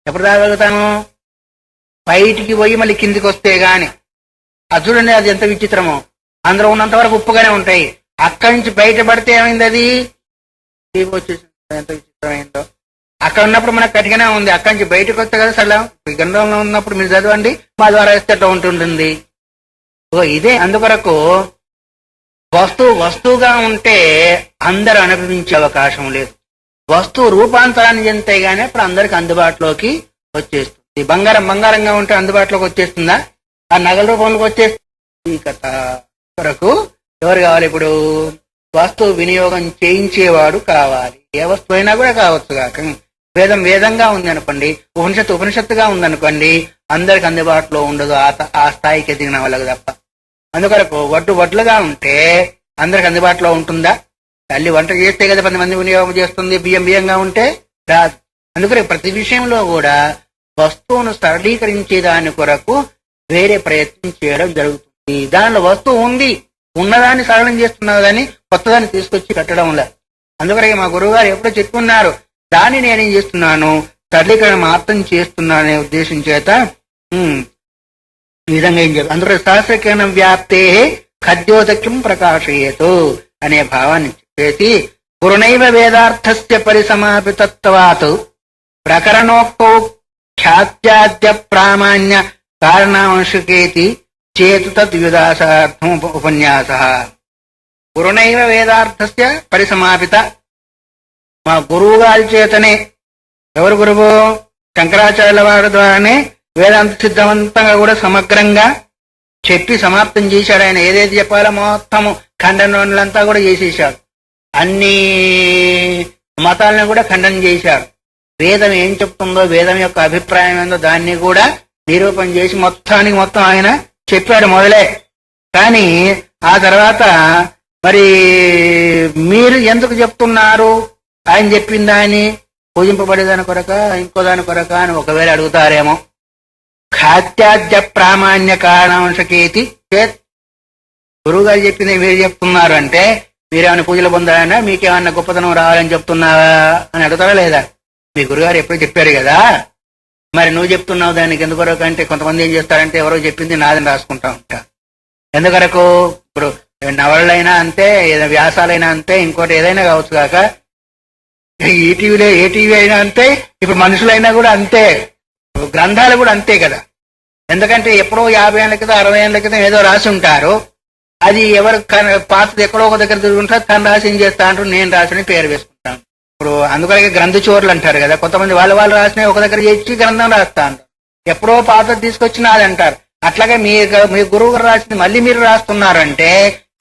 ఎప్పుడు తాగలుగుతాము? బయటికి పోయి మళ్ళీ కిందికి వస్తే గాని. అది చూడండి, అది ఎంత విచిత్రమో. అందులో ఉన్నంత వరకు ఉప్పుగానే ఉంటాయి. అక్కడి నుంచి బయటపడితే ఏమైంది? అది తీపి వచ్చేసింది. ఎంత విచిత్రమైందో. అక్కడ ఉన్నప్పుడు మనకు గట్టిగానే ఉంది. అక్కడి నుంచి బయటకు వస్తే కదా సరళం. ఈ గంధంలో ఉన్నప్పుడు మీరు చదవండి, మా ద్వారా వేస్తే అట్లా ఉంటుంటుంది. ఇదే అందుకొరకు వస్తువుగా ఉంటే అందరూ అనుభవించే అవకాశం లేదు. వస్తువు రూపాంతరాన్ని చెందితే గానీ అప్పుడు అందరికి అందుబాటులోకి వచ్చేస్తుంది. బంగారంగా ఉంటే అందుబాటులోకి వచ్చేస్తుందా? ఆ నగల రూపంలోకి వచ్చేస్తుంది. ఈ కథ కొరకు ఎవరు కావాలి? ఇప్పుడు వస్తువు వినియోగం చేయించేవాడు కావాలి. ఏ వస్తువు అయినా కూడా కావచ్చు కాక. వేదంగా ఉంది అనుకోండి, ఉపనిషత్తుగా ఉందనుకోండి, అందరికి అందుబాటులో ఉండదు. ఆ స్థాయికి ఎదిగిన వాళ్ళకి తప్ప. అందుకొరకు వడ్లుగా ఉంటే అందరికి అందుబాటులో ఉంటుందా? తల్లి వంట చేస్తే కదా 10 మంది వినియోగం చేస్తుంది. బియ్యంగా ఉంటే రాదు. అందుకని ప్రతి విషయంలో కూడా వస్తువును సరళీకరించే దాని కొరకు వేరే ప్రయత్నం చేయడం జరుగుతుంది. దానిలో వస్తువు ఉంది, ఉన్నదాన్ని సరళం చేస్తున్నారు కానీ కొత్తదాన్ని తీసుకొచ్చి కట్టడం లేదు. అందుకనే మా గురువు గారు ఎప్పుడో చెప్పుకున్నారు, దాన్ని నేనేం చేస్తున్నాను, సరళీకరణ మాత్రం చేస్తున్నాననే ఉద్దేశం చేత ఈ విధంగా ఏం చేయాలి. అందులో సహస్రకిరణం వ్యాప్తే ఖద్యోదక్యం ప్రకాశయేతు అనే భావాన్ని చెప్పేసి, పురుణైవ వేదార్థస్య పరిసమాపితత్వాత్ ప్రకరణోక్తౌ ఖ్యాత్యాద్య ప్రామాణ్య కారణాంశకేతి చేతు తద్విదాసార్థం ఉపన్యాస. పురుణైవ వేదార్థస్య పరిసమాపిత. మా గురువు గారి చేతనే, ఎవరు గురువు? శంకరాచార్యుల వారి ద్వారానే వేదాంత సిద్ధవంతంగా కూడా సమగ్రంగా చెప్పి సమాప్తం చేశాడు. ఆయన ఏదైతే చెప్పాలో మొత్తము ఖండనంతా కూడా చేసేశాడు. అన్ని మతాలను కూడా ఖండన చేశాడు. వేదం ఏం చెప్తుందో, వేదం యొక్క అభిప్రాయం ఏందో దాన్ని కూడా నిరూపణ చేసి మొత్తం ఆయన చెప్పాడు మొదలే. కానీ ఆ తర్వాత మరి మీరు ఎందుకు చెప్తున్నారు ఆయన చెప్పిన దాన్ని? పూజింపబడేదాని కొరక, ఇంకో దాని కొరక అని ఒకవేళ అడుగుతారేమో. ఖాత్యాద్య ప్రామాణ్య కారణాంశకేతి చేత్. గురువు గారు చెప్పింది మీరు చెప్తున్నారు అంటే మీరేమైనా పూజలు పొందాలన్నా, మీకేమన్నా గొప్పతనం రావాలని చెప్తున్నావా అని అడుగుతారా లేదా? మీ గురుగారు ఎప్పుడూ చెప్పారు కదా, మరి నువ్వు చెప్తున్నావు దానికి ఎందుకొరకు అంటే, కొంతమంది ఏం చేస్తారంటే ఎవరో చెప్పింది నాదని రాసుకుంటా ఉంటా. ఎందుకొరకు? ఇప్పుడు నవలైనా అంతే, వ్యాసాలైనా అంతే, ఇంకోటి ఏదైనా కావచ్చు కాక, ఏ టీవీ అయినా అంతే, ఇప్పుడు మనుషులైనా కూడా అంతే, గ్రంథాలు కూడా అంతే కదా. ఎందుకంటే ఎప్పుడో 50 ఏళ్ళ క్రితం 60 ఏళ్ళ క్రితం ఏదో రాసి ఉంటారు. అది ఎవరు పాతది ఎక్కడో ఒక దగ్గర తిరుగుంటారు, తను రాసి ఏం చేస్తా అంటారు, నేను రాసిన పేరు వేసుకుంటాను. ఇప్పుడు అందుకనే గ్రంథ చోర్లు అంటారు కదా. కొంతమంది వాళ్ళు రాసిన ఒక దగ్గర చేసి గ్రంథం రాస్తా అంటారు. ఎప్పుడో పాతది తీసుకొచ్చిన అది అంటారు. అట్లాగే మీ గురువు గారు రాసింది మళ్ళీ మీరు రాస్తున్నారంటే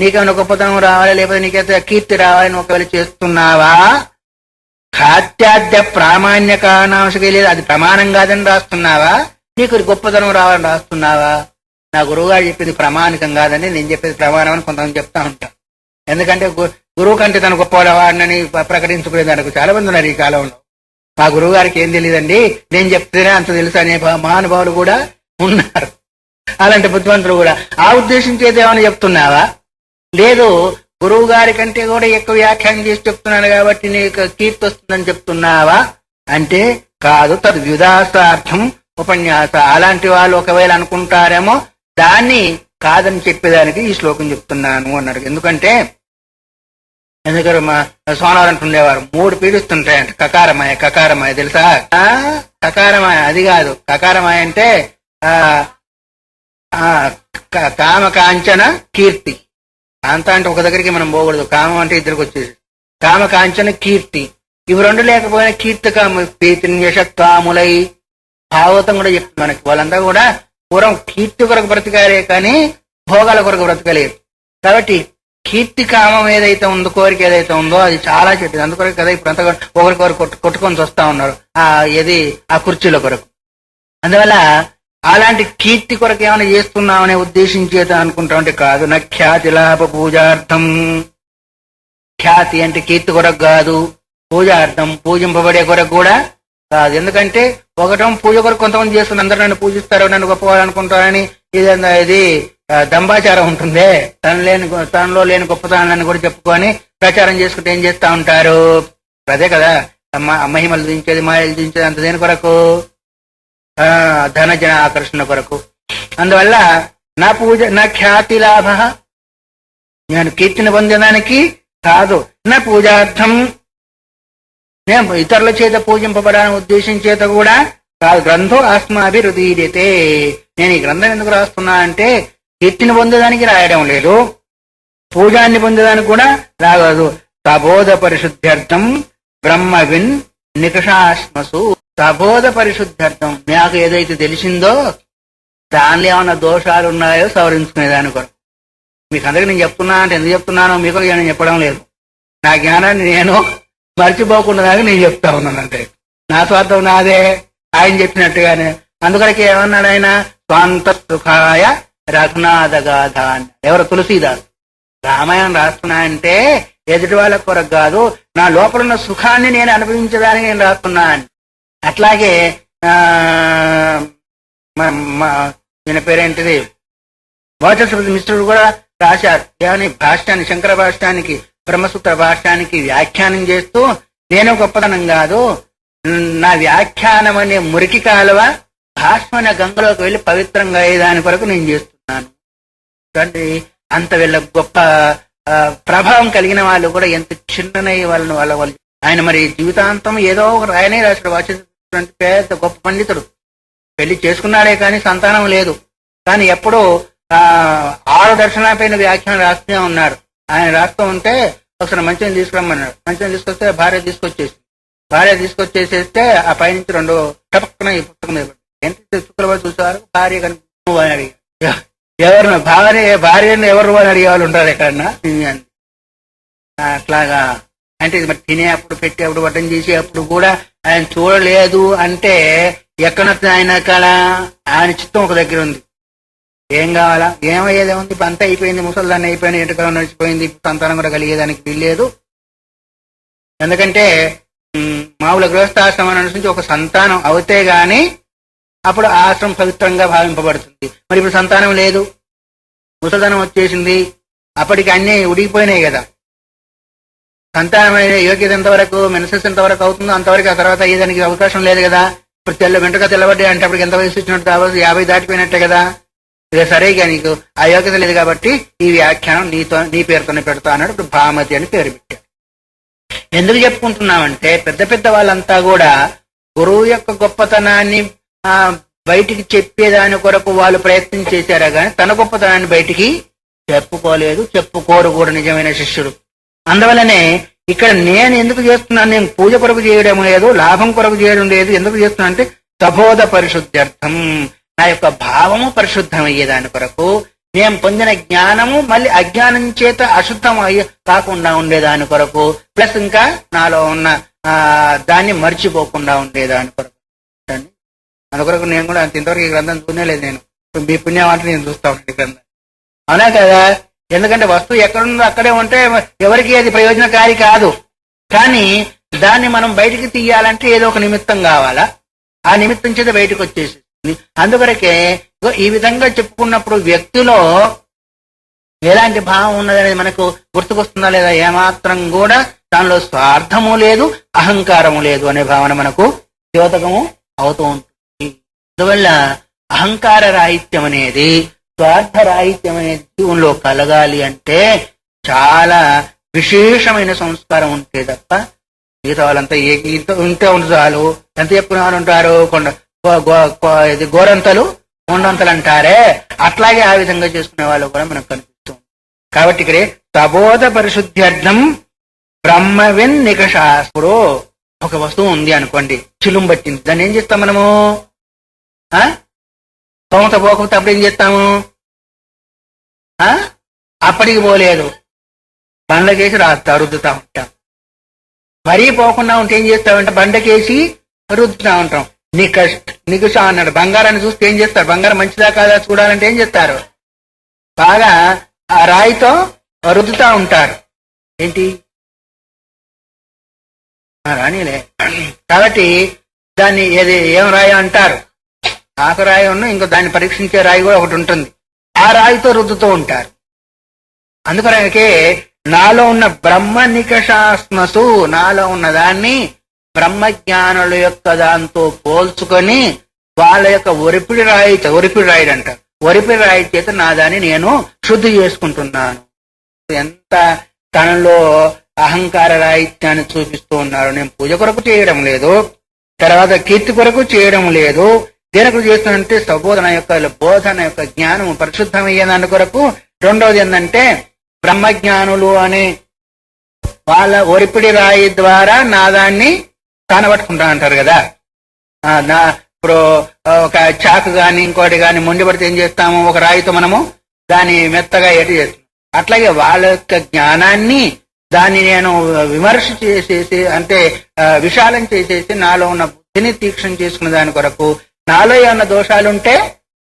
నీకేమైనా గొప్పతనం రావాలి, లేకపోతే నీకైతే కీర్తి రావాలని ఒకవేళ చేస్తున్నావా? ఖాత్యాద్య ప్రామాణ్య కారణాంశకే లేదు, అది ప్రమాణం కాదని రాస్తున్నావా? నీకు గొప్పతనం రావాలని రాస్తున్నావా? నా గురువు గారు చెప్పింది ప్రామాణికం కాదని, నేను చెప్పేది ప్రమాణం అని కొంతమంది చెప్తా ఉంటాను. ఎందుకంటే గురువు కంటే తను గొప్పవాడని ప్రకటించుకునేదానికి చాలా మంది ఉన్నారు ఈ కాలంలో. మా గురువు గారికి ఏం తెలియదండి, నేను చెప్తేనే అంత తెలుసు అనే మహానుభావులు కూడా ఉన్నారు. అలాంటి బుద్ధివంతులు కూడా. ఆ ఉద్దేశం చేత ఏమైనా చెప్తున్నావా? లేదు, గురువు గారి కంటే కూడా ఎక్కువ వ్యాఖ్యానం చేసి చెప్తున్నాను కాబట్టి నీకు కీర్తి వస్తుందని చెప్తున్నావా అంటే కాదు. తద్విదాసార్థం ఉపన్యాస. అలాంటి వాళ్ళు ఒకవేళ అనుకుంటారేమో, దాన్ని కాదని చెప్పేదానికి ఈ శ్లోకం చెప్తున్నాను అన్నారు. ఎందుకంటే మా సోనాలు అంటుండేవారు 3 పీడిస్తుంటాయంట. కకారమాయ తెలుసా? కకారమాయ అది కాదు. కకారమాయ అంటే కామ కాంచన కీర్తి. కాంత అంటే ఒక దగ్గరికి మనం పోకూడదు, కామం అంటే ఇద్దరికి వచ్చేసి. కామ కాంచన కీర్తి, ఇవి 2 లేకపోయినా కీర్తికాము కాములై. భాగవతం కూడా చెప్తుంది మనకి. వాళ్ళంతా కూడా పూర్వం కీర్తి కొరకు బ్రతకాలే కానీ భోగాల కొరకు బ్రతకలేదు. కాబట్టి కీర్తి కామం ఏదైతే ఉందో, కోరిక ఏదైతే ఉందో అది చాలా చెడ్డది. అందుకొరకు కదా ఇప్పుడు అంతా ఒకరికొరకు కొట్టుకొని వస్తా ఉన్నారు ఆ కుర్చీల కొరకు. అందువల్ల అలాంటి కీర్తి కొరకు ఏమైనా చేస్తున్నామనే ఉద్దేశం చేత అనుకుంటా ఉంటే కాదు. నా ఖ్యాతి లాభ పూజార్థం. ఖ్యాతి అంటే కీర్తి కొరకు కాదు, పూజార్థం పూజింపబడే కొరకు కూడా కాదు. ఎందుకంటే ఒకటం పూజ కొరకు కొంతమంది చేస్తున్నారు, అందరూ నన్ను పూజిస్తారు, నన్ను గొప్పవాళ్ళు అనుకుంటారని ఇది దంబాచారం ఉంటుందే. తనలో లేని గొప్పతనాన్ని కూడా చెప్పుకొని ప్రచారం చేసుకుంటే ఏం చేస్తా ఉంటారు? అదే కదా మహిమలు దించేది, మాయలు దించేది. అంత దేని కొరకు? ధనజన ఆకర్షణ కొరకు. అందువల్ల నా పూజ నా ఖ్యాతి లాభ, నేను కీర్తిని పొందడానికి కాదు, నా పూజార్థం, నేను ఇతరుల చేత పూజింపబడాలని ఉద్దేశం చేత కూడా కాదు. గ్రంథో ఆస్మాభిరుదీయతే, నేను ఈ గ్రంథం ఎందుకు రాస్తున్నా అంటే కీర్తిని పొందడానికి రాయడం లేదు, పూజాన్ని పొందడానికి కూడా రాగదు. సబోధ పరిశుద్ధ్యర్థం బ్రహ్మవిన్ నికషాశ్మసు. సబోధ పరిశుద్ధ్యర్థం, నాకు ఏదైతే తెలిసిందో దానిలో ఏమన్నా దోషాలు ఉన్నాయో సవరించుకునే దాని కొరకు. మీకు అందరికీ నేను చెప్తున్నా అంటే ఎందుకు చెప్తున్నానో మీకు నేను చెప్పడం లేదు, నా జ్ఞానాన్ని నేను మర్చిపోకుండా నేను చెప్తా ఉన్నాను. అంటే నా స్వార్థం నాదే, ఆయన చెప్పినట్టుగానే. అందుకొరకు ఏమన్నాడు ఆయన, స్వాంత సుఖాయ రఘునాథగాథ అని. ఎవరు? తులసీదాస్. రామాయణం రాస్తున్నా అంటే ఎదుటి వాళ్ళ కొరకు కాదు, నా లోపల ఉన్న సుఖాన్ని నేను అనుభవించడానికి నేను రాస్తున్నా అని. అట్లాగే ఈయన పేరేంటిది, వాచస్పతి మిశ్రుడు కూడా రాశారు. ఏమని? భాష్యాన్ని, శంకర భాష్యానికి, బ్రహ్మసూత్ర భాష్యానికి వ్యాఖ్యానం చేస్తూ, నేను గొప్పతనం కాదు, నా వ్యాఖ్యానం అనే మురికి కాలువ భాష్మన గంగలోకి వెళ్ళి పవిత్రంగా అయ్యేదాని కొరకు నేను చేస్తున్నాను. అంత వీళ్ళ గొప్ప ప్రభావం కలిగిన వాళ్ళు కూడా ఎంత చిన్ననయ్యే వాళ్ళ ఆయన మరి జీవితాంతం ఏదో ఒక రాయనే రాశాడు. వాచస్పతి పెద్ద గొప్ప పండితుడు, పెళ్లి చేసుకున్నాడే కానీ సంతానం లేదు. కానీ ఎప్పుడూ 6 దర్శనాలపైన వ్యాఖ్యానం రాస్తూనే ఉన్నాడు. ఆయన రాస్తూ ఉంటే ఒకసారి మంచిని తీసుకురమ్మన్నాడు. మంచిని తీసుకొస్తే భార్య తీసుకొచ్చేసేస్తే ఆ పైనుంచి 2 టపక్కన ఈ పుస్తకం మీద ఏంటి శుక్రవారం చూసేవారు భార్య కనుక అని అడిగారు. ఎవరు భార్యను ఎవరు అని అడిగే వాళ్ళు ఉంటారు ఎక్కడన్నా. అట్లాగా అంటే మరి తినేప్పుడు, పెట్టేప్పుడు, వడ్డం చేసేప్పుడు కూడా ఆయన చూడలేదు అంటే ఎక్కడ ఆయన కళ, ఆయన చిత్తం ఒక దగ్గర ఉంది. ఏం కావాలా, ఏమయ్యేదే ఉంది, ఇప్పుడు అంతా అయిపోయింది, ముసలిదాన్ని అయిపోయింది, ఎంటకాలం నడిచిపోయింది, సంతానం కూడా కలిగేదానికి వీల్లేదు. ఎందుకంటే మామూలు గృహస్థాశ్రమం అనుసరించి ఒక సంతానం అవుతే గాని అప్పుడు ఆశ్రమం పవిత్రంగా భావింపబడుతుంది. మరి ఇప్పుడు సంతానం లేదు, ముసలిధనం వచ్చేసింది, అప్పటికి అన్నీ ఉడిగిపోయినాయి కదా. సంతానమైన యోగ్యత ఎంతవరకు, మెనసెస్ ఎంతవరకు అవుతుందో అంతవరకు, ఆ తర్వాత అయ్యేదానికి అవకాశం లేదు కదా. ఇప్పుడు వెంటగా తెల్లబడ్డాయి అంటే అప్పటికి ఎంత వయసు ఇచ్చినట్టు కావచ్చు, 50 దాటిపోయినట్టే కదా. ఇక సరేగా నీకు ఆ యోగ్యత లేదు కాబట్టి ఈ వ్యాఖ్యానం నీ పేరుతోనే పెడతా అన్నాడు. ఇప్పుడు భామతి అని పేరు పెట్టాడు. ఎందుకు చెప్పుకుంటున్నామంటే పెద్ద పెద్ద వాళ్ళంతా కూడా గురువు యొక్క గొప్పతనాన్ని బయటికి చెప్పేదాని కొరకు వాళ్ళు ప్రయత్నం చేశారా కానీ తన గొప్పతనాన్ని బయటికి చెప్పుకోలేదు, చెప్పుకోరు కూడా నిజమైన శిష్యుడు. అందువల్లనే ఇక్కడ నేను ఎందుకు చేస్తున్నాను, నేను పూజ కొరకు చేయడం లేదు, లాభం కొరకు చేయడం లేదు. ఎందుకు చేస్తున్నా అంటే సబోధ పరిశుద్ధ్యర్థం, నా యొక్క భావము పరిశుద్ధం అయ్యేదాని కొరకు, నేను పొందిన జ్ఞానము మళ్ళీ అజ్ఞానం చేత అశుద్ధం కాకుండా ఉండేదాని కొరకు, ప్లస్ ఇంకా నాలో ఉన్న దాన్ని మర్చిపోకుండా ఉండేదాని కొరకు. అందుకొరకు నేను కూడా అంత ఇంతవరకు ఈ గ్రంథం చూడలేదు. నేను మీ పుణ్యం అంటే నేను చూస్తా ఉంటాను ఈ గ్రంథం. అవునా కదా? ఎందుకంటే వస్తువు ఎక్కడుందో అక్కడే ఉంటే ఎవరికి అది ప్రయోజనకారి కాదు. కానీ దాన్ని మనం బయటికి తీయాలంటే ఏదో ఒక నిమిత్తం కావాలా, ఆ నిమిత్తం చేత బయటకు వచ్చేసి. అందుకొరకే ఈ విధంగా చెప్పుకున్నప్పుడు వ్యక్తిలో ఎలాంటి భావం ఉన్నదనేది మనకు గుర్తుకొస్తుందా లేదా? ఏమాత్రం కూడా దానిలో స్వార్థము లేదు, అహంకారము లేదు అనే భావన మనకు ద్యోతకము అవుతూ ఉంటుంది. అందువల్ల అహంకార రాహిత్యం అనేది, స్వార్థ రాహిత్యం అనేది జీవంలో కలగాలి అంటే చాలా విశేషమైన సంస్కారం ఉంటే తప్ప మిగతా వాళ్ళంతా ఉంటే ఉంటే చాలు. ఎంత చెప్పుకునే వాళ్ళు ఉంటారు, గోరంతలు కొండంతలు అంటారే, అట్లాగే ఆ విధంగా చేసుకునే వాళ్ళు కూడా మనకు కనిపిస్తుంది. కాబట్టి ఇక్కడే సబోధ పరిశుద్ధ్యర్థం బ్రహ్మవిన్ నికషాస్పుడు. ఒక వస్తువు ఉంది అనుకోండి, చిలుం పట్టింది, దాన్ని ఏం చేస్తాం మనము? తోమత పోకపోతే అప్పుడు ఏం చేస్తాము? అప్పటికి పోలేదు, బండకేసి రుద్దుతా ఉంటాం. మరీ పోకుండా ఉంటే ఏం చేస్తామంటే బండకేసి రుద్దుతా ఉంటాం. నికుష అన్నాడు. బంగారాన్ని చూస్తే ఏం చేస్తారు? బంగారం మంచిదా కాదా చూడాలంటే ఏం చేస్తారు? బాగా ఆ రాయితో రుద్దుతా ఉంటారు. ఏంటి రాణిలే. కాబట్టి దాన్ని ఏం రాయి అంటారు? ఆకు రాయి ఉన్న ఇంకో దాన్ని పరీక్షించే రాయి కూడా ఒకటి ఉంటుంది, ఆ రాయితో రుద్దుతూ ఉంటారు. అందుకనే నాలో ఉన్న బ్రహ్మ నికషాస్మసు, నాలో ఉన్న దాన్ని బ్రహ్మజ్ఞానుల యొక్క దాంతో పోల్చుకొని వాళ్ళ యొక్క ఒరిపిడి రాయి అంట, ఒరిపిడి రాయి చేత నాదాన్ని నేను శుద్ధి చేసుకుంటున్నాను. ఎంత తనలో అహంకార రాహిత్యాన్ని చూపిస్తూ ఉన్నారు. నేను పూజ కొరకు చేయడం లేదు, తర్వాత కీర్తి కొరకు చేయడం లేదు. దేనికి చేస్తున్నంటే సబోధన యొక్క బోధన యొక్క జ్ఞానం పరిశుద్ధమయ్యేదాని కొరకు. రెండవది ఏంటంటే బ్రహ్మజ్ఞానులు అనే వాళ్ళ ఒరిపిడి రాయి ద్వారా నాదాన్ని తానబట్టుకుంటా అంటారు కదా. ఇప్పుడు ఒక చాకు గాని ఇంకోటి గాని మొండి పడితే ఏం చేస్తాము, ఒక రాయితో మనము దాన్ని మెత్తగా ఎటు చేస్తాం. అట్లాగే వాళ్ళ యొక్క జ్ఞానాన్ని దాన్ని నేను విమర్శ చేసేసి అంటే విశాలం చేసేసి నాలో ఉన్న బుద్ధిని తీక్షణ చేసుకునే దాని కొరకు, నాలో ఏమన్నా దోషాలుంటే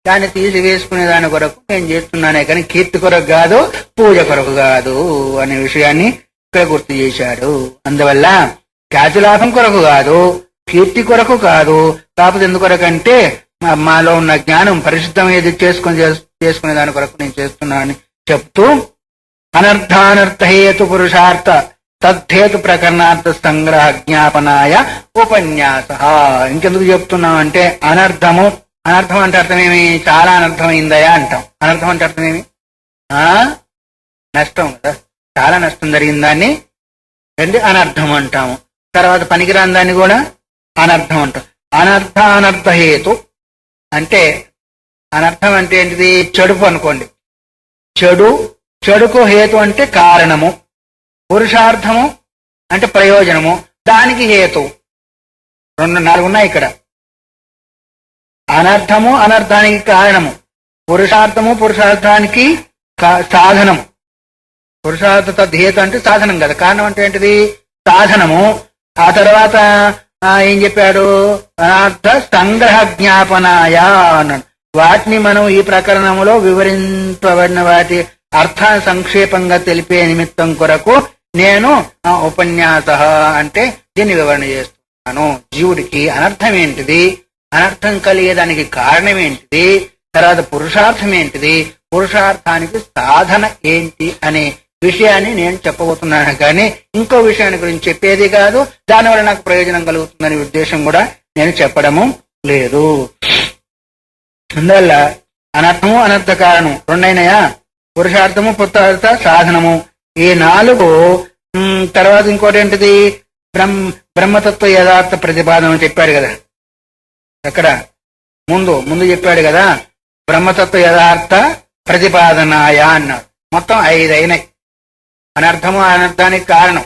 దాన్ని తీసివేసుకునే దాని కొరకు నేను చేస్తున్నానే కానీ కీర్తి కొరకు కాదు, పూజ కొరకు కాదు అనే విషయాన్ని ఇక్కడ గుర్తు చేశాడు. అందువల్ల ఖ్యాతిలాభం కొరకు కాదు, కీర్తి కొరకు కాదు, కాకపోతే ఎందుకొరకంటే మాలో ఉన్న జ్ఞానం పరిశుద్ధం ఏది చేసుకునే దాని కొరకు నేను చేస్తున్నానని చెప్తూ అనర్థానర్థహేతు పురుషార్థ తద్ధేతు ప్రకరణార్థ సంగ్రహ జ్ఞాపనాయ ఉపన్యాస. ఇంకెందుకు చెప్తున్నామంటే అనర్థం అంటే అర్థమేమి, చాలా అనర్థమైందయా అంటాం. అనర్థం అంటే అర్థమేమి, నష్టం కదా, చాలా నష్టం జరిగిన దాన్ని అనర్థం అంటాము. తర్వాత పనికిరాని దాన్ని కూడా అనర్థం అంటాం. అనర్థానర్థహేతు అంటే అనర్థం అంటే ఏంటిది, చెడుపు అనుకోండి. చెడుకు హేతు అంటే కారణము, పురుషార్థము అంటే ప్రయోజనము, దానికి హేతు. 4 ఉన్నాయి ఇక్కడ. అనర్థము అనర్థానికి కారణము, పురుషార్థము పురుషార్థానికి సాధనము. పురుషార్థ తద్ధేతు అంటే సాధనం కదా, కారణం అంటే ఏంటిది సాధనము. ఆ తర్వాత ఏం చెప్పాడు, అనర్థ సంగ్రహ జ్ఞాపనాయ అన్నాడు. వాటిని మనం ఈ ప్రకరణములో వివరింపబడిన వాటి అర్థాన్ని సంక్షేపంగా తెలిపే నిమిత్తం కొరకు నేను ఉపన్యాస అంటే దీన్ని వివరణ చేస్తున్నాను. జీవుడికి అనర్థం ఏంటిది, అనర్థం కలిగేదానికి కారణం ఏంటిది, తర్వాత పురుషార్థం ఏంటిది, పురుషార్థానికి సాధన ఏంటి అనే విషయాన్ని నేను చెప్పబోతున్నాను. కానీ ఇంకో విషయాన్ని గురించి చెప్పేది కాదు, దానివల్ల నాకు ప్రయోజనం కలుగుతుందనే ఉద్దేశం కూడా నేను చెప్పడము లేదు. అందువల్ల అనర్థము అనర్థ కారణం 2 అయినాయా, పురుషార్థము పురుషార్థ సాధనము, ఈ 4. తర్వాత ఇంకోటి ఏంటిది, బ్రహ్మతత్వ యథార్థ ప్రతిపాదన చెప్పాడు కదా. ఎక్కడ ముందు చెప్పాడు కదా, బ్రహ్మతత్వ యథార్థ ప్రతిపాదనాయ అన్నాడు. మొత్తం 5 అయినాయి. అనర్థము అనర్థానికి కారణం,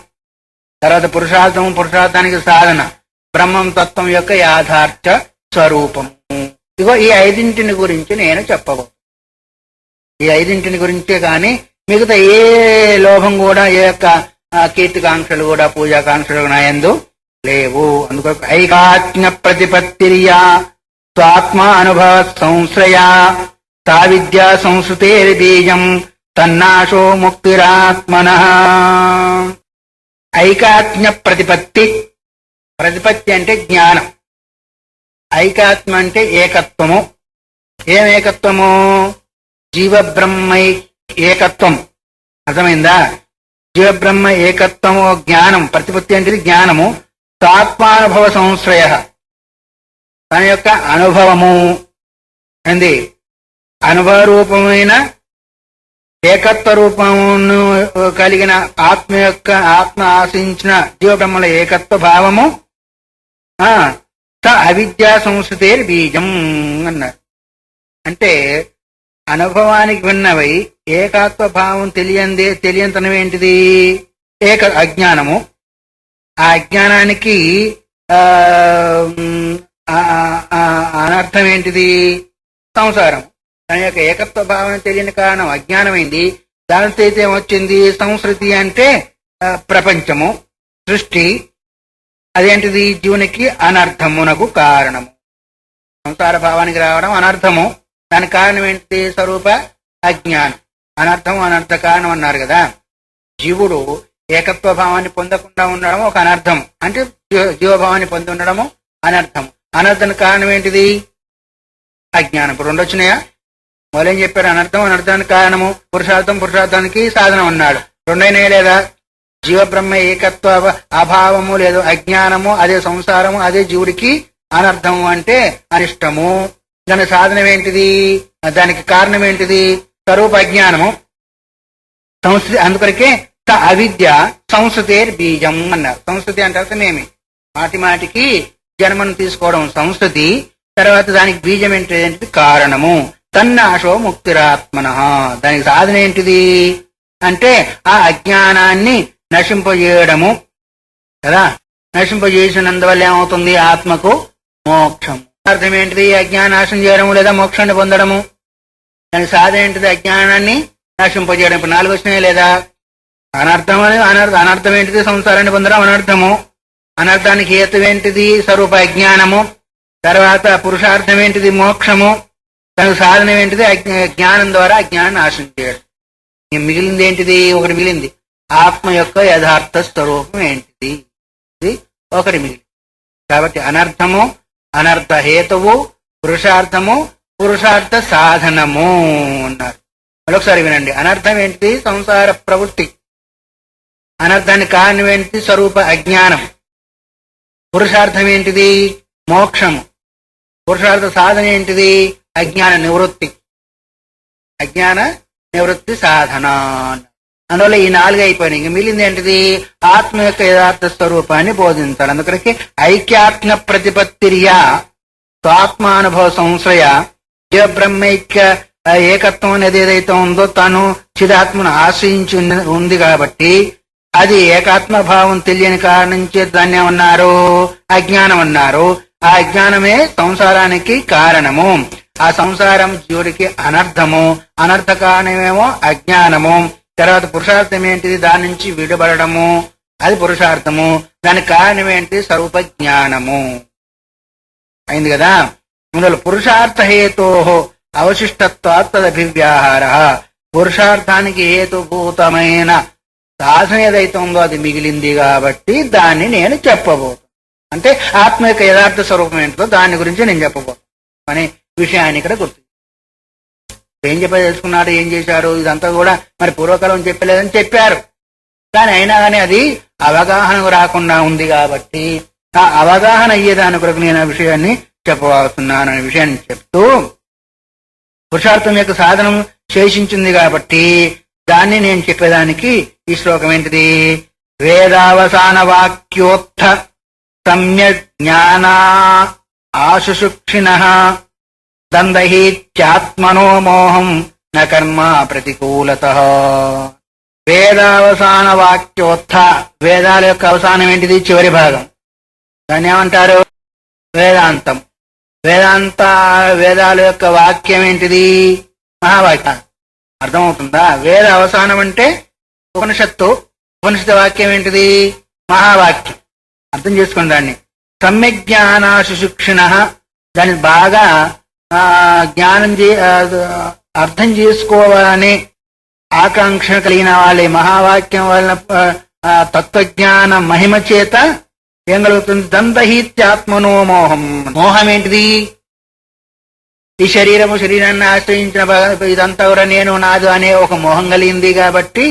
తర్వాత పురుషార్థము పురుషార్థానికి సాధన, బ్రహ్మం తత్వం యొక్క యాథార్థ స్వరూపము. ఇగో ఈ 5 గురించి నేను చెప్పబో. ఈ 5 గురించే కానీ మిగతా ఏ లోభం కూడా, ఏ యొక్క కీర్తికాంక్షలు కూడా, పూజాకాంక్షలు నాయందు లేవు. అందుకు ఐకాత్మ్య ప్రతిపత్తిర్యా స్వాత్మ అనుభవ సంశ్రయా తా విద్యా సంస్కృతేర్ బీజం తన్నాశో ముక్తిరాత్మన. ఐకాత్మ్య ప్రతిపత్తి అంటే జ్ఞానం, ఐకాత్మ అంటే ఏకత్వము. ఏం ఏకత్వము, జీవబ్రహ్మ ఏకత్వం. అర్థమైందా, జీవబ్రహ్మ ఏకత్వము జ్ఞానం. ప్రతిపత్తి అంటే జ్ఞానము. తాత్మానుభవ సంశ్రయ తన యొక్క అనుభవము అంది, అనుభవ రూపమైన ఏకత్వ రూపమును కలిగిన ఆత్మ ఆశించిన జీవబ్రహ్మల ఏకత్వ భావము అవిద్యా సంస్కృతేర్ బీజం అన్నారు. అంటే అనుభవానికి విన్నవై ఏకాత్వ భావం తెలియంతనం ఏంటిది, అజ్ఞానము. ఆ అజ్ఞానానికి అనర్థం ఏంటిది, సంసారం. తన యొక్క ఏకత్వ భావన తెలియని కారణం అజ్ఞానమైంది. దానితో అయితే ఏమొచ్చింది, సంస్కృతి అంటే ప్రపంచము, సృష్టి. అదేంటిది, జీవునికి అనర్థమునకు కారణము. సంసార భావానికి రావడం అనర్థము, దానికి కారణం ఏంటి, స్వరూప అజ్ఞానం. అనర్థము అనర్థ కారణం అన్నారు కదా. జీవుడు ఏకత్వ భావాన్ని పొందకుండా ఉండడం ఒక అనర్థం, అంటే జీవభావాన్ని పొంది ఉండడము అనర్థం. అనర్థానికి కారణం ఏంటిది, అజ్ఞానం. ఇప్పుడు 2 వచ్చినాయా, మొదలేం చెప్పారు, అనర్థం అనర్థానికి కారణము, పురుషార్థం పురుషార్థానికి సాధనం అన్నాడు. 2 అయినాయి లేదా, జీవబ్రహ్మ ఏకత్వ అభావము లేదు, అజ్ఞానము, అదే సంసారము, అదే జీవుడికి అనర్థము అంటే అనిష్టము. దాని సాధనం ఏంటిది, దానికి కారణం ఏంటిది, స్వరూప అజ్ఞానము. సంస్కృతి అందుకొరకే అవిద్య సంస్కృతేర్ బీజం అన్నారు. సంస్కృతి అంటే అర్థమేమి, మాటి మాటికి జన్మను తీసుకోవడం సంస్కృతి. తర్వాత దానికి బీజం ఏంటిది, కారణము. తన్నాశో ముక్తిరాత్మన, దానికి సాధన ఏంటిది అంటే ఆ అజ్ఞానాన్ని నశింపజేయడము కదా. నశింపజేసినందువల్ల ఏమవుతుంది, ఆత్మకు మోక్షం. అర్థం ఏంటిది, అజ్ఞానాశం చేయడము లేదా మోక్షాన్ని పొందడము. దానికి సాధన ఏంటిది, అజ్ఞానాన్ని నశింపజేయడం. ఇప్పుడు 4 వచ్చినాయి లేదా. అనర్థం అనర్థం ఏంటిది, సంసారాన్ని పొందడం అనర్థము. అనర్థానికి హేతు ఏంటిది, స్వరూప అజ్ఞానము. తర్వాత పురుషార్థం ఏంటిది, మోక్షము. దానికి సాధన ఏంటిది, జ్ఞానం ద్వారా అజ్ఞానాన్ని నాశనం చేయడం. మిగిలింది ఏంటిది, ఒకటి మిగిలింది, ఆత్మ యొక్క యథార్థ స్వరూపం ఏంటిది, ఇది ఒకటి మిగిలింది. కాబట్టి అనర్థము, అనర్థ హేతువు, పురుషార్థము, పురుషార్థ సాధనము అన్నారు. మరొకసారి వినండి. అనర్థం ఏంటిది, సంసార ప్రవృత్తి. అనర్థానికి కారణం ఏంటిది, స్వరూప అజ్ఞానం. పురుషార్థం ఏంటిది, మోక్షము. పురుషార్థ సాధన ఏంటిది, అజ్ఞాన నివృత్తి. అజ్ఞాన నివృత్తి సాధన. అందువల్ల ఈ 4 అయిపోయినాయి. ఇంక మిగిలింది ఏంటిది, ఆత్మ యొక్క యథార్థ స్వరూపాన్ని బోధించాలి. అందుకరికి ఐక్యాత్మ ప్రతిపత్తిర్యా స్వాత్మానుభవ సంశ్రయ జీవ బ్రహ్మైక్య ఏకత్వం అనేది ఏదైతే ఉందో తను చిదాత్మను ఆశ్రయించి ఉంది కాబట్టి అది ఏకాత్మ భావం తెలియని కారణం చేత దాన్ని ఏమన్నారు, అజ్ఞానం అన్నారు. ఆ అజ్ఞానమే సంసారానికి కారణము. ఆ సంసారం జీవుడికి అనర్థము. అనర్థ కారణమేమో అజ్ఞానము. తర్వాత పురుషార్థం ఏంటిది, దాని నుంచి విడబడము, అది పురుషార్థము. దానికి కారణం ఏంటి, స్వరూప జ్ఞానము. అయింది కదా. అందులో పురుషార్థ హేతో అవశిష్టత్వాత్ తదభివ్యాహార. పురుషార్థానికి హేతుభూతమైన సాధన ఏదైతే ఉందో అది మిగిలింది కాబట్టి దాన్ని నేను చెప్పబోతాను. అంటే ఆత్మ యొక్క యథార్థ స్వరూపం ఏంటో దాని గురించి నేను చెప్పబోతాను అనే విషయాన్ని ఇక్కడ గుర్తు. ఏం చెప్పదలుచుకున్నారు, ఏం చేశారు, ఇదంతా కూడా మరి పూర్వకాలం చెప్పలేదని చెప్పారు. కానీ అయినా కానీ అది అవగాహనకు రాకుండా ఉంది కాబట్టి ఆ అవగాహన అయ్యేదాని కొరకు నేను ఆ విషయాన్ని చెప్పబోతున్నాను అనే విషయాన్ని చెప్తూ, పురుషార్థం యొక్క సాధనం శేషించింది కాబట్టి దాన్ని నేను చెప్పేదానికి ఈ శ్లోకం ఏంటిది, వేదావసాన వాక్యోత్థ సమ్యక్ జ్ఞానా ఆశుషుక్షిణః దందహీత్యాత్మనో మోహం న కర్మ ప్రతికూలతః. వేదావసాన వాక్యోత్థ, వేదాల యొక్క అవసానం ఏంటిది, చివరి భాగం. దాన్ని ఏమంటారు, వేదాంతం. వేదాల యొక్క వాక్యం ఏంటిది, మహావాక్యం. అర్థమవుతుందా. వేద అవసానం అంటే ఉపనిషత్తు. ఉపనిషత్తు వాక్యం ఏంటిది, మహావాక్యం. అర్థం చేసుకోండి దాన్ని. సమ్యక్ జ్ఞానాశుషుక్షిణ, దాన్ని బాగా జ్ఞానం అర్థం చేసుకోవాలని ఆకాంక్ష కలిగిన వాళ్ళే మహావాక్యం వలన తత్వజ్ఞాన మహిమ చేత ఏం కలుగుతుంది, దందహీత్యాత్మనో మోహం. మోహం ఏంటిది, ఈ శరీరాన్ని ఆశ్రయించిన ఇదంతా కూడా నేను నాదు అనే ఒక మోహం కలిగింది కాబట్టి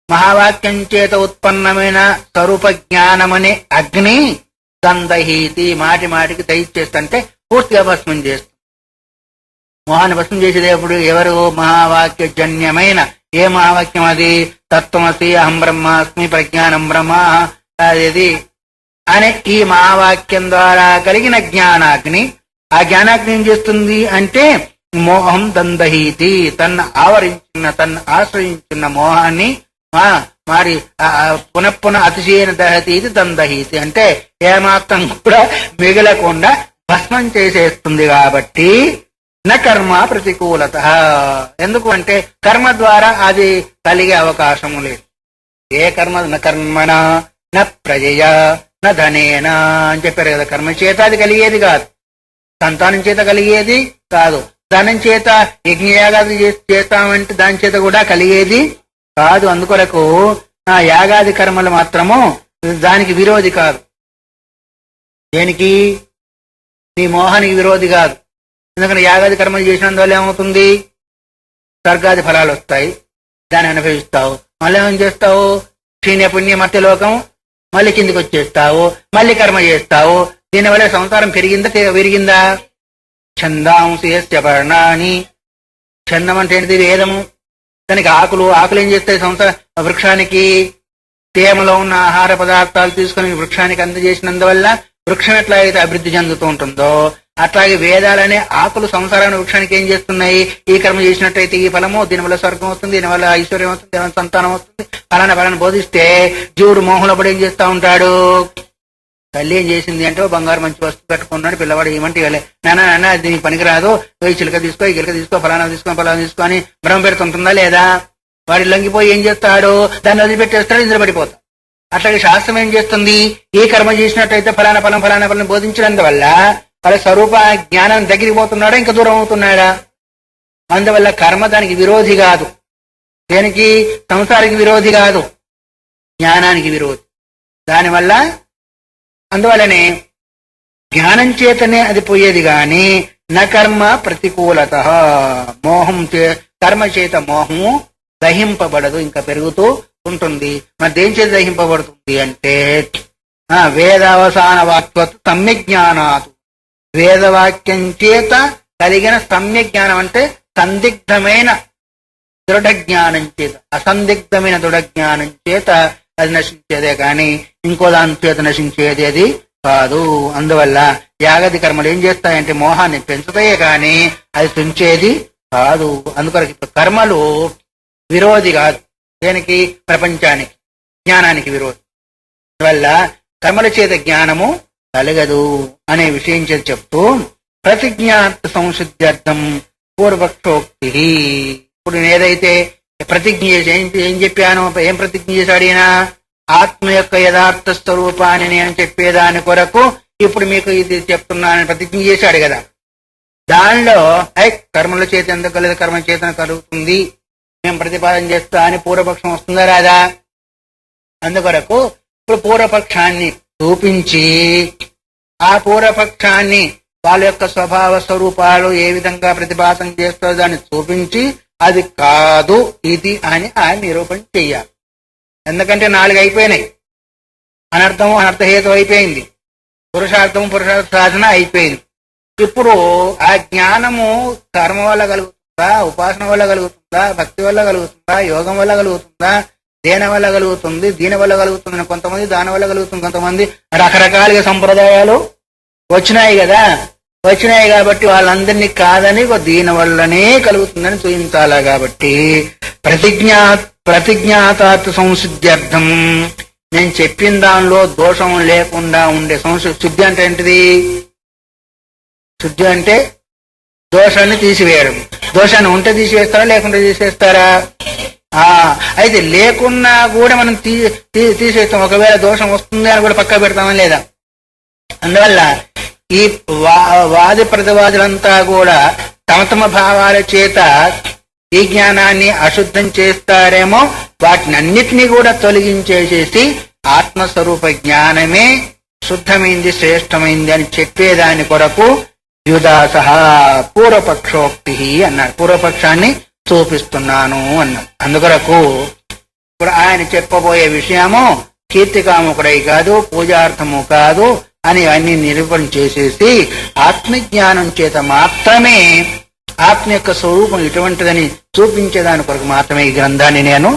మహావాక్యం చేత ఉత్పన్నమైన స్వరూప జ్ఞానమనే అగ్ని దందహీతి, మాటి మాటికి దయచేస్తుంటే పూర్తిగా భస్మం చేస్తుంది. మోహాన్ని భస్మం చేసేది ఎప్పుడు, ఎవరు, మహావాక్యజన్యమైన ఏ మహావాక్యం అది, తత్వమసి అహం బ్రహ్మాస్మి ప్రజ్ఞానం బ్రహ్మ అది అనే ఈ మహావాక్యం ద్వారా కలిగిన జ్ఞానాగ్ని. ఆ జ్ఞానాగ్ని ఏం చేస్తుంది అంటే మోహం దందహీతి, తన్ను ఆశ్రయించిన మోహాన్ని మరి పునఃపున అతిశయన దహతి ఇది దందహీతి అంటే ఏమాత్రం కూడా మిగలకుండా భస్మం చేసేస్తుంది. కాబట్టి న కర్మ ప్రతికూలత. ఎందుకు అంటే కర్మ ద్వారా అది కలిగే అవకాశము లేదు. ఏ కర్మ, న కర్మణ న ప్రజయ న ధనేన అని చెప్పారు కదా. కర్మ చేత అది కలిగేది కాదు, సంతానం చేత కలిగేది కాదు, ధనం చేత యజ్ఞయాగాది చేస్తామంటే దాని చేత కూడా కలిగేది కాదు. అందుకొరకు ఆ యాగాది కర్మలు మాత్రము దానికి విరోధి కాదు. దేనికి, నీ మోహానికి విరోధి కాదు. ఎందుకంటే యాగాది కర్మలు చేసినందువల్ల ఏమవుతుంది, స్వర్గాది ఫలాలు వస్తాయి, దాన్ని అనుభవిస్తావు. మళ్ళీ ఏం చేస్తావు, క్షీణ పుణ్య మధ్యలోకం, మళ్ళీ కిందికి వచ్చేస్తావు, మళ్ళీ కర్మ చేస్తావు, దీనివల్ల సంసారం పెరిగిందా ఛందాంసి యస్య పర్ణాని. ఛందం అంటే ఏంటిది? వేదము. దానికి ఆకులు ఏం చేస్తాయి? వృక్షానికి తేమలో ఉన్న ఆహార పదార్థాలు తీసుకుని వృక్షానికి అందజేసినందువల్ల వృక్షం ఎట్లా అయితే అభివృద్ధి చెందుతూ ఉంటుందో అట్లాగే వేదాలనే ఆకులు సంసారాన్ని వృక్షానికి ఏం చేస్తున్నాయి? ఈ కర్మ చేసినట్టయితే ఈ ఫలము, దీనివల్ల స్వర్గం వస్తుంది, దీనివల్ల ఐశ్వర్యం వస్తుంది, దీనివల్ల సంతానం వస్తుంది, ఫలాన్ని బోధిస్తే జీవుడు మోహంలో పడి ఏం చేస్తా ఉంటాడు? తల్లి ఏం చేసింది అంటే బంగారు మంచి వస్తువు పెట్టుకున్నాడు, పిల్లవాడు ఏమంటే నాన్న అది నీకు పనికిరాదు, ఈ చిలక తీసుకో, ఈ గిలక తీసుకో, ఫలానా తీసుకో అని భ్రమ పెడుతుంటుందా లేదా? వాడి లొంగిపోయి ఏం చేస్తాడు? దాన్ని వదిలిపెట్టేస్తాడు, ఇందులో పడిపోతాడు. అట్లాగే శాస్త్రం ఏం చేస్తుంది? ఈ కర్మ చేసినట్టయితే ఫలానా ఫలం బోధించినందువల్ల వాళ్ళ స్వరూప జ్ఞానం దగ్గరికి పోతున్నాడా ఇంకా దూరం అవుతున్నాడా? అందువల్ల కర్మ దానికి విరోధి కాదు. దేనికి? సంసారికి విరోధి కాదు, జ్ఞానానికి విరోధి. దానివల్ల అందువల్లనే జ్ఞానం చేతనే అది పోయేది గాని నా కర్మ ప్రతికూలత. కర్మ చేత మోహము దహింపబడదు, ఇంకా పెరుగుతూ ఉంటుంది. మరి దేని చేత దహింపబడుతుంది అంటే వేదావసాన వాక్వత్ సమ్యజ్ఞానాత్. వేదవాక్యం చేత కలిగిన సమ్యజ్ఞానం అంటే సందిగ్ధమైన దృఢ జ్ఞానం చేత, అసందిగ్ధమైన దృఢ జ్ఞానం చేత అది నశించేదే కానీ ఇంకో దాని చేత నశించేది అది కాదు. అందువల్ల యాగది కర్మలు ఏం చేస్తాయంటే మోహాన్ని పెంచుతాయే కానీ అది పెంచేది కాదు. అందుకొరకు కర్మలు విరోధి కాదు. దేనికి? ప్రపంచానికి, జ్ఞానానికి విరోధి. అందువల్ల కర్మల చేత జ్ఞానము కలగదు అనే విషయం చేత చెప్తూ ప్రతిజ్ఞార్థ సంశుద్ధ్యర్థం పూర్వపక్షోక్తి. ఇప్పుడు నేనైతే ప్రతిజ్ఞ చేసి ఏం చెప్పాను? ఏం ప్రతిజ్ఞ చేశాడు ఈయన? ఆత్మ యొక్క యథార్థ స్వరూపాన్ని నేను చెప్పేదాని కొరకు ఇప్పుడు మీకు ఇది చెప్తున్నానని ప్రతిజ్ఞ చేశాడు కదా. దానిలో కర్మల చేత ఎందుకు కలదు? కర్మ చేత కలుగుతుంది, మేము ప్రతిపాదన చేస్తా అని పూర్వపక్షం వస్తుందా రాదా? అందుకొరకు ఇప్పుడు పూర్వపక్షాన్ని చూపించి ఆ పూర్వపక్షాన్ని వాళ్ళ యొక్క స్వభావ స్వరూపాలు ఏ విధంగా ప్రతిపాదన చేస్తారో దాన్ని చూపించి అది కాదు ఇది అని ఆయన నిరూపణ చెయ్యాలి. ఎందుకంటే 4 అయిపోయినాయి. అనర్థము అనర్థహేతు అయిపోయింది, పురుషార్థము పురుషార్థ సాధన అయిపోయింది. ఇప్పుడు ఆ జ్ఞానము కర్మ వల్ల కలుగుతుందా, ఉపాసన వల్ల కలుగుతుందా, భక్తి వల్ల కలుగుతుందా, యోగం వల్ల కలుగుతుందా, దేని వల్ల కలుగుతుంది, దీని వల్ల కలుగుతుంది, కొంతమంది దాని వల్ల కలుగుతుంది, కొంతమంది రకరకాలుగా సంప్రదాయాలు వచ్చినాయి కదా. వచ్చినాయి కాబట్టి వాళ్ళందరినీ కాదని దీని వల్లనే కలుగుతుందని చూపించాలా. కాబట్టి ప్రతిజ్ఞాతాత్ సంశుద్ధ్యర్థం నేను చెప్పిన దానిలో దోషం లేకుండా ఉండే శుద్ధి అంటే ఏంటిది? శుద్ధి అంటే దోషాన్ని తీసివేయడం. దోషాన్ని ఉంటే తీసివేస్తారా లేకుండా తీసివేస్తారా? అయితే లేకున్నా కూడా మనం తీసేస్తాం. ఒకవేళ దోషం వస్తుంది అని కూడా పక్క పెడతామా లేదా? అందువల్ల ఈ వాది ప్రతివాదులంతా కూడా తమ భావాల చేత ఈ జ్ఞానాన్ని అశుద్ధం చేస్తారేమో, వాటిని అన్నిటినీ కూడా తొలగించేసేసి ఆత్మస్వరూప జ్ఞానమే శుద్ధమైంది, శ్రేష్టమైంది అని చెప్పేదాని కొరకు యుదాస పూర్వపక్షోక్తి అన్నాడు. పూర్వపక్షాన్ని చూపిస్తున్నాను అన్నాడు. అందుకొరకు ఇప్పుడు ఆయన చెప్పబోయే విషయము కీర్తికాముకుడై కాదు, పూజార్థము కాదు అని అన్ని నిరూపణ చేసేసి ఆత్మజ్ఞానం చేత మాత్రమే ఆత్మ యొక్క స్వరూపం ఇటువంటిదని చూపించేదాని కొరకు మాత్రమే ఈ గ్రంథాన్ని నేను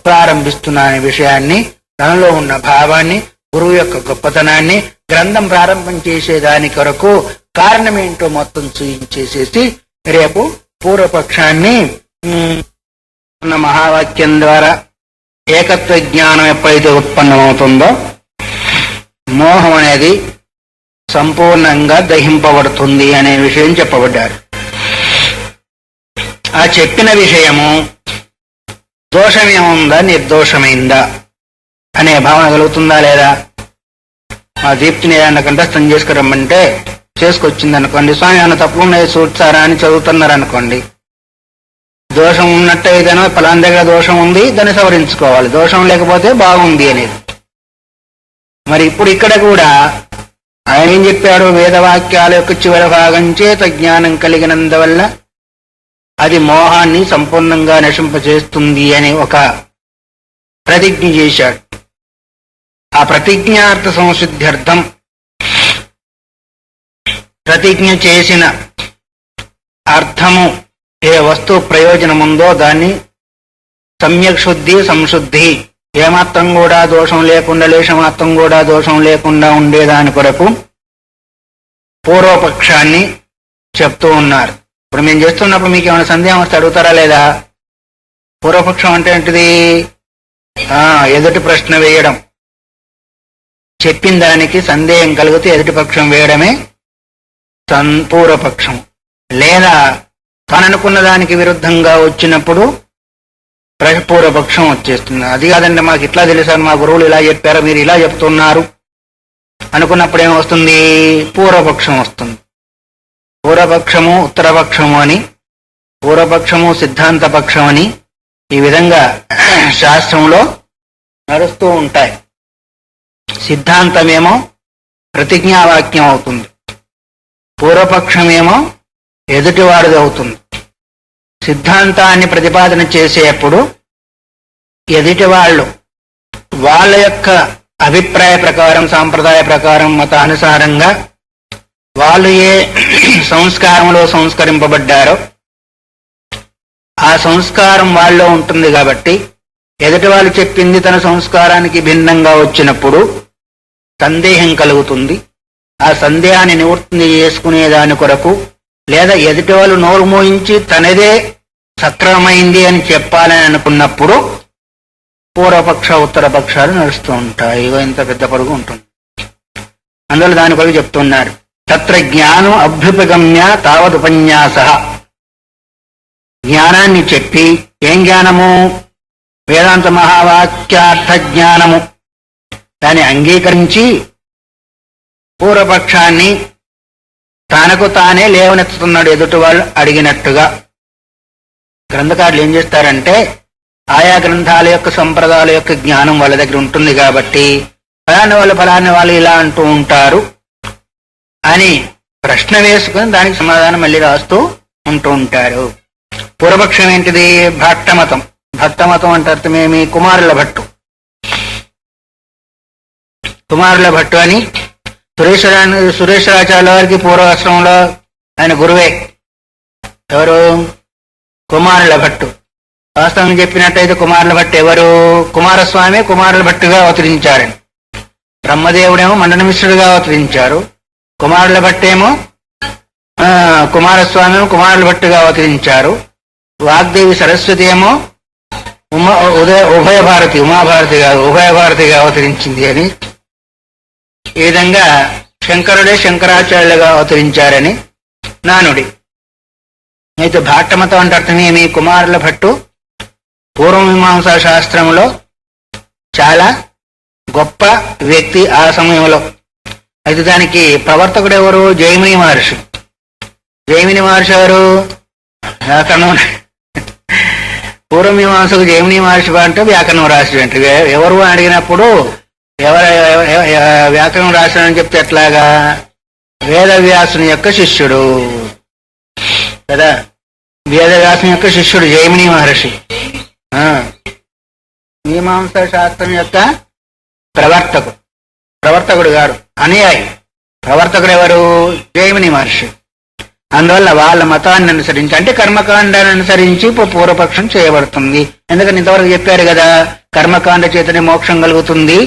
ప్రారంభిస్తున్నాను. విషయాన్ని, దానిలో ఉన్న భావాన్ని, గురువు యొక్క గొప్పతనాన్ని, గ్రంథం ప్రారంభం చేసేదాని కొరకు కారణమేంటో మొత్తం చూపించేసేసి రేపు పూర్వపక్షాన్ని ఉన్న మహావాక్యం ద్వారా ఏకత్వ జ్ఞానం ఎప్పుడైతే ఉత్పన్నమవుతుందో మోహం అనేది సంపూర్ణంగా దహింపబడుతుంది అనే విషయం చెప్పబడ్డారు. ఆ చెప్పిన విషయము దోషమేముందా నిర్దోషమైందా అనే భావన కలుగుతుందా లేదా? ఆ దీప్తిని ఏదన్నా కంఠస్థం చేసుకురమ్మంటే చేసుకొచ్చింది అనుకోండి, స్వామి ఏమన్నా తప్పు ఉన్నది చూస్తారా అని చదువుతున్నారు అనుకోండి, దోషం ఉన్నట్టయితేనో ఫలానా దగ్గర దోషం ఉంది దాన్ని సవరించుకోవాలి, దోషం లేకపోతే బాగుంది అనేది. మరి ఇప్పుడు ఇక్కడ కూడా ఆయన ఏం చెప్పాడు? వేదవాక్యాల యొక్క చివరి భాగం చేత జ్ఞానం కలిగినందువల్ల అది మోహాన్ని సంపూర్ణంగా నశింపజేస్తుంది అని ఒక ప్రతిజ్ఞ చేశాడు. ఆ ప్రతిజ్ఞార్థ సంశుద్ధ్యర్థం ప్రతిజ్ఞ చేసిన అర్థము ఏ వస్తువు ప్రయోజనం ఉందో దాన్ని సమ్యక్ శుద్ధి సంశుద్ధి ఏమాత్రం కూడా దోషం లేకుండా లేశమాత్రం కూడా దోషం లేకుండా ఉండేదాని కొరకు పూర్వపక్షాన్ని చెప్తూ ఉన్నారు. ఇప్పుడు మేము చేస్తున్నప్పుడు మీకు ఏమైనా సందేహం వస్తే అడుగుతారా లేదా? పూర్వపక్షం అంటే ఏంటిది? ఎదుటి ప్రశ్న వేయడం. చెప్పిన దానికి సందేహం కలిగితే ఎదుటి పక్షం వేయడమే పూర్వపక్షం. లేదా తననుకున్న దానికి విరుద్ధంగా వచ్చినప్పుడు పూర్వపక్షం వచ్చేస్తుంది. అది కాదండి మాకు ఇట్లా తెలుసాను, మా గురువులు ఇలా చెప్పారు, మీరు ఇలా చెప్తున్నారు అనుకున్నప్పుడు ఏమొస్తుంది? పూర్వపక్షం వస్తుంది. పూర్వపక్షము ఉత్తరపక్షము అని, పూర్వపక్షము సిద్ధాంత పక్షం అని ఈ విధంగా శాస్త్రంలో నడుస్తూ ఉంటాయి. సిద్ధాంతమేమో ప్రతిజ్ఞావాక్యం అవుతుంది, పూర్వపక్షమేమో ఎదుటివాడిది అవుతుంది. సిద్ధాంతాన్ని ప్రతిపాదన చేసేప్పుడు ఎదుటి వాళ్ళ యొక్క అభిప్రాయ ప్రకారం, సాంప్రదాయ ప్రకారం, మతానుసారంగా వాళ్ళు ఏ సంస్కారంలో సంస్కరింపబడ్డారో ఆ సంస్కారం వాళ్ళలో ఉంటుంది. కాబట్టి ఎదుటి వాళ్ళు చెప్పింది తన సంస్కారానికి భిన్నంగా వచ్చినప్పుడు సందేహం కలుగుతుంది. ఆ సందేహాన్ని నివృత్తి చేసుకునే దాని కొరకు, లేదా ఎదుటి వాళ్ళు నోరు మోయించి తనదే సక్రమైంది అని చెప్పాలని అనుకున్నప్పుడు పూర్వపక్ష ఉత్తరపక్షాలు నడుస్తూ ఉంటాయి. ఇంత పెద్ద పొడుగు ఉంటుంది. అందువల్ల దాని కొరకు చెప్తున్నారు. తత్ర జ్ఞానం అభ్యుపగమ్య తావదుపన్యాస. జ్ఞానాన్ని చెప్పి, ఏం జ్ఞానము? వేదాంత మహావాక్యార్థ జ్ఞానము. దాన్ని అంగీకరించి పూర్వపక్షాన్ని తనకు తానే లేవనెత్తుతున్నాడు ఎదుటి వాళ్ళు అడిగినట్టుగా. గ్రంథకారులు ఏం చేస్తారంటే ఆయా గ్రంథాల యొక్క సంప్రదాయాల యొక్క జ్ఞానం వాళ్ళ దగ్గర ఉంటుంది కాబట్టి ఫలాని వాళ్ళు ఇలా అంటూ ఉంటారు అని ప్రశ్న వేసుకుని దానికి సమాధానం మళ్ళీ రాస్తూ ఉంటూ ఉంటారు. పూర్వపక్షం ఏంటిది? భట్టమతం. భట్టమతం అంటే అర్థమేమి? కుమారుల భట్టు. కుమారుల భట్టు అని సురేశ్వరాచార్యుల వారికి పూర్వాశ్రమంలో ఆయన గురువే. ఎవరు? కుమారుల భట్టు. వాస్తవం చెప్పినట్టయితే కుమారుల భట్టు ఎవరు? కుమారస్వామి కుమారుల భట్టుగా అవతరించారని. బ్రహ్మదేవుడేమో మండనమిశ్రుడిగా అవతరించారు. కుమారుల భట్టేమో కుమారస్వామి కుమారుల భట్టుగా అవతరించారు. వాగ్దేవి సరస్వతి ఏమో ఉభయభారతి, ఉమాభారతి కాదు ఉభయభారతిగా అవతరించింది అని. ఈ విధంగా శంకరుడే శంకరాచార్యులుగా అవతరించారని నానుడి. అయితే భాట్టమతం అంటే అర్థమేమి? కుమారుల భట్టు పూర్వమీమాంసా శాస్త్రంలో చాలా గొప్ప వ్యక్తి ఆ సమయంలో. అయితే దానికి ప్రవర్తకుడు ఎవరు? జైమిని మహర్షి. జైమిని మహర్షి ఎవరు? వ్యాకరణం. పూర్వమీమాంసకు జైమిని మహర్షి అంటే వ్యాకరణం రాసినట్టు. ఎవరు అని అడిగినప్పుడు వ్యాకరణం రాసినని చెప్తే ఎట్లాగా? వేదవ్యాసుని యొక్క శిష్యుడు కదా. వేదవ్యాసుని యొక్క శిష్యుడు జైమిని మహర్షి. మీమాంసా శాస్త్రం యొక్క ప్రవర్తకుడు గారు, అనుయాయి. ప్రవర్తకుడు ఎవరు? జైమిని మహర్షి. అందువల్ల వాళ్ళ మతాన్ని అనుసరించి, అంటే కర్మకాండాన్ని అనుసరించి పూర్వపక్షం చేయబడుతుంది. ఎందుకని ఇంతవరకు చెప్పారు కదా, కర్మకాండ చేతనే మోక్షం కలుగుతుంది